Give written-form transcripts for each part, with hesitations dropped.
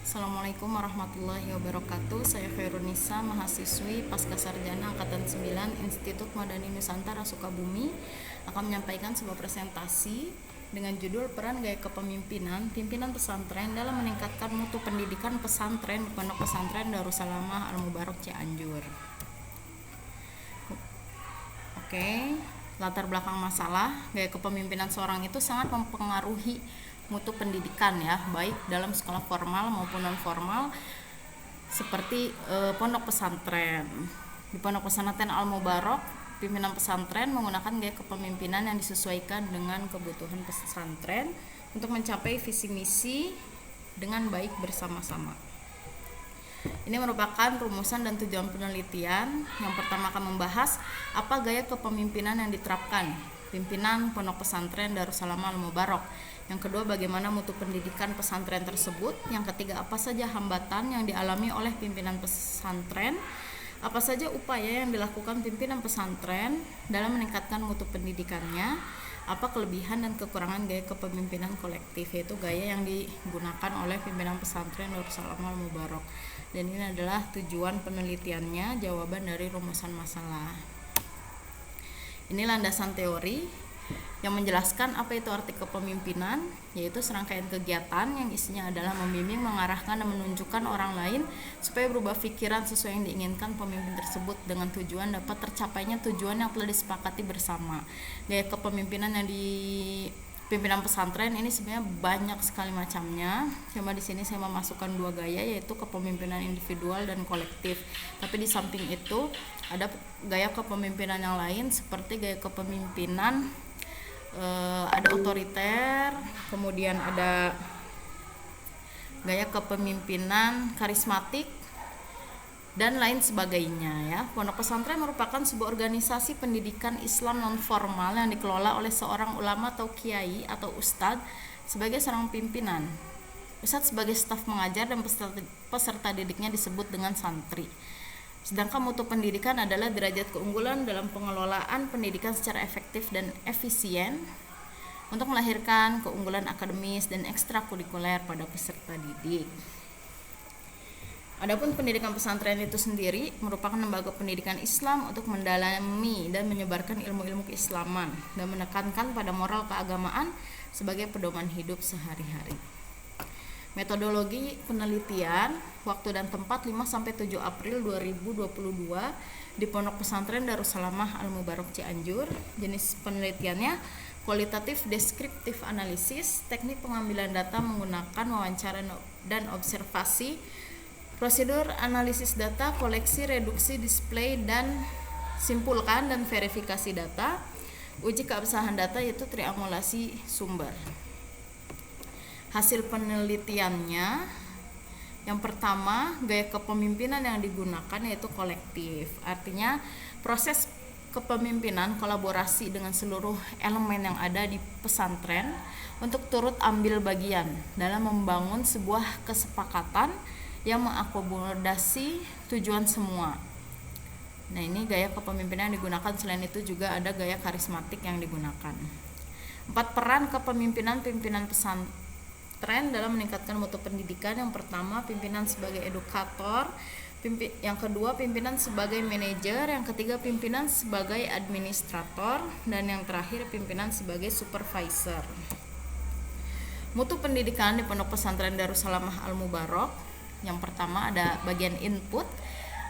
Assalamualaikum warahmatullahi wabarakatuh. Saya Khairunisa, mahasiswi Pasca Sarjana Angkatan 9 Institut Madani Nusantara Sukabumi, akan menyampaikan sebuah presentasi dengan judul Peran Gaya Kepemimpinan Pimpinan Pesantren dalam meningkatkan mutu pendidikan pesantren di Pondok Pesantren Darussalamah Al-Mubarak Cianjur. Oke, latar belakang masalah gaya kepemimpinan seorang itu sangat mempengaruhi mutu pendidikan ya, baik dalam sekolah formal maupun non formal seperti pondok pesantren. Di Pondok Pesantren Al-Mubarak, pimpinan pesantren menggunakan gaya kepemimpinan yang disesuaikan dengan kebutuhan pesantren untuk mencapai visi misi dengan baik bersama-sama. Ini merupakan rumusan dan tujuan penelitian. Yang pertama akan membahas apa gaya kepemimpinan yang diterapkan pimpinan Pondok Pesantren Darussalamah Al-Mubarak. Yang kedua, bagaimana mutu pendidikan pesantren tersebut. Yang ketiga, apa saja hambatan yang dialami oleh pimpinan pesantren. Apa saja upaya yang dilakukan pimpinan pesantren dalam meningkatkan mutu pendidikannya. Apa kelebihan dan kekurangan gaya kepemimpinan kolektif, yaitu gaya yang digunakan oleh pimpinan pesantren Darussalamah Al-Mubarak. Dan ini adalah tujuan penelitiannya, jawaban dari rumusan masalah. Ini landasan teori yang menjelaskan apa itu arti kepemimpinan, yaitu serangkaian kegiatan yang isinya adalah membimbing, mengarahkan, dan menunjukkan orang lain supaya berubah pikiran sesuai yang diinginkan pemimpin tersebut dengan tujuan dapat tercapainya tujuan yang telah disepakati bersama. Gaya kepemimpinan yang di pimpinan pesantren ini sebenarnya banyak sekali macamnya. Cuma di sini saya memasukkan dua gaya, yaitu kepemimpinan individual dan kolektif. Tapi di samping itu ada gaya kepemimpinan yang lain seperti gaya kepemimpinan ada otoriter, kemudian ada gaya kepemimpinan karismatik dan lain sebagainya ya. Pondok pesantren merupakan sebuah organisasi pendidikan Islam non formal yang dikelola oleh seorang ulama atau kiai atau ustadz sebagai seorang pimpinan. Ustadz sebagai staf mengajar dan peserta didiknya disebut dengan santri. Sedangkan mutu pendidikan adalah derajat keunggulan dalam pengelolaan pendidikan secara efektif dan efisien untuk melahirkan keunggulan akademis dan ekstrakurikuler pada peserta didik. Adapun pendidikan pesantren itu sendiri merupakan lembaga pendidikan Islam untuk mendalami dan menyebarkan ilmu-ilmu keislaman dan menekankan pada moral keagamaan sebagai pedoman hidup sehari-hari. Metodologi penelitian, waktu dan tempat 5-7 April 2022 di Pondok Pesantren Darussalamah Al-Mubarak Cianjur. Jenis penelitiannya kualitatif deskriptif analisis, teknik pengambilan data menggunakan wawancara dan observasi, prosedur analisis data, koleksi, reduksi, display, dan simpulkan dan verifikasi data, uji keabsahan data yaitu triangulasi sumber. Hasil penelitiannya, yang pertama, gaya kepemimpinan yang digunakan yaitu kolektif. Artinya proses kepemimpinan kolaborasi dengan seluruh elemen yang ada di pesantren untuk turut ambil bagian dalam membangun sebuah kesepakatan yang mengakomodasi tujuan semua. Nah, ini gaya kepemimpinan yang digunakan. Selain itu juga ada gaya karismatik yang digunakan. 4 peran kepemimpinan pimpinan pesantren dalam meningkatkan mutu pendidikan. Yang pertama, pimpinan sebagai edukator, yang kedua pimpinan sebagai manajer, yang ketiga pimpinan sebagai administrator, dan yang terakhir pimpinan sebagai supervisor. Mutu pendidikan di Pondok Pesantren Darussalamah Al-Mubarak. Yang pertama ada bagian input.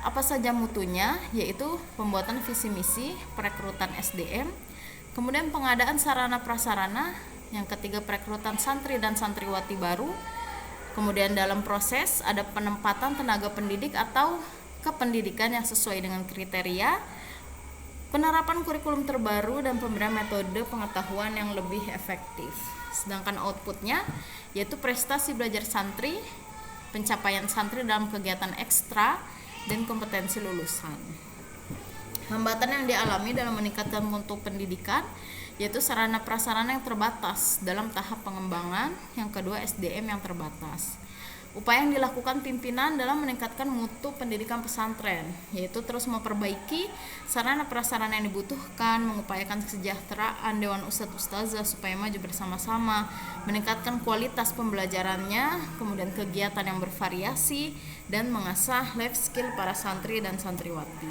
Apa saja mutunya? Yaitu pembuatan visi misi, perekrutan SDM, kemudian pengadaan sarana prasarana, yang ketiga perekrutan santri dan santriwati baru, kemudian dalam proses ada penempatan tenaga pendidik atau kependidikan yang sesuai dengan kriteria, penerapan kurikulum terbaru, dan pemberian metode pengetahuan yang lebih efektif. Sedangkan outputnya yaitu prestasi belajar santri, pencapaian santri dalam kegiatan ekstra, dan kompetensi lulusan. Hambatan yang dialami dalam meningkatkan mutu pendidikan yaitu sarana prasarana yang terbatas dalam tahap pengembangan, yang kedua SDM yang terbatas. Upaya yang dilakukan pimpinan dalam meningkatkan mutu pendidikan pesantren, yaitu terus memperbaiki sarana prasarana yang dibutuhkan, mengupayakan kesejahteraan Dewan Ustadz Ustazah supaya maju bersama-sama, meningkatkan kualitas pembelajarannya, kemudian kegiatan yang bervariasi, dan mengasah life skill para santri dan santriwati.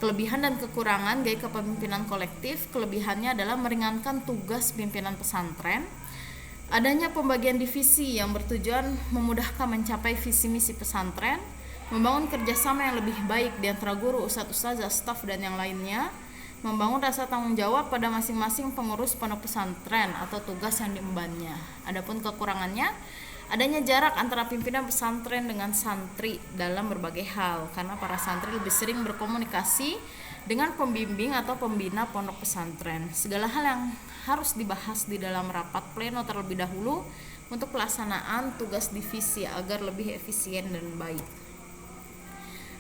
Kelebihan dan kekurangan gaya kepemimpinan kolektif. Kelebihannya adalah meringankan tugas pimpinan pesantren. Adanya pembagian divisi yang bertujuan memudahkan mencapai visi misi pesantren, membangun kerjasama yang lebih baik di antara guru, ustadz ustazah, staf, dan yang lainnya, membangun rasa tanggung jawab pada masing-masing pengurus pondok pesantren atau tugas yang diembannya. Adapun kekurangannya, adanya jarak antara pimpinan pesantren dengan santri dalam berbagai hal, karena para santri lebih sering berkomunikasi dengan pembimbing atau pembina pondok pesantren. Segala hal yang harus dibahas di dalam rapat pleno terlebih dahulu untuk pelaksanaan tugas divisi agar lebih efisien dan baik.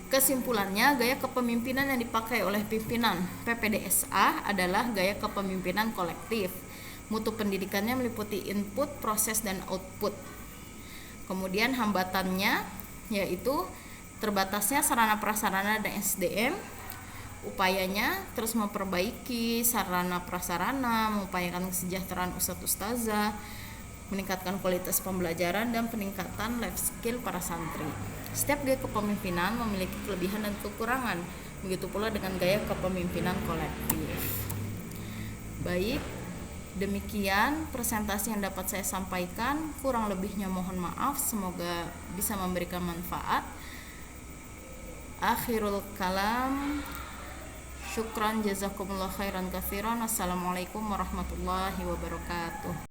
Kesimpulannya, gaya kepemimpinan yang dipakai oleh pimpinan PPDSA adalah gaya kepemimpinan kolektif. Mutu pendidikannya meliputi input, proses, dan output. Kemudian hambatannya yaitu terbatasnya sarana prasarana dan SDM. Upayanya terus memperbaiki sarana prasarana, mengupayakan kesejahteraan ustadz ustazah, meningkatkan kualitas pembelajaran, dan peningkatan life skill para santri. Setiap gaya kepemimpinan memiliki kelebihan dan kekurangan, begitu pula dengan gaya kepemimpinan kolektif. Baik, demikian presentasi yang dapat saya sampaikan. Kurang lebihnya mohon maaf, semoga bisa memberikan manfaat. Akhirul kalam, syukran, jazakumullah khairan katsiran. Assalamualaikum warahmatullahi wabarakatuh.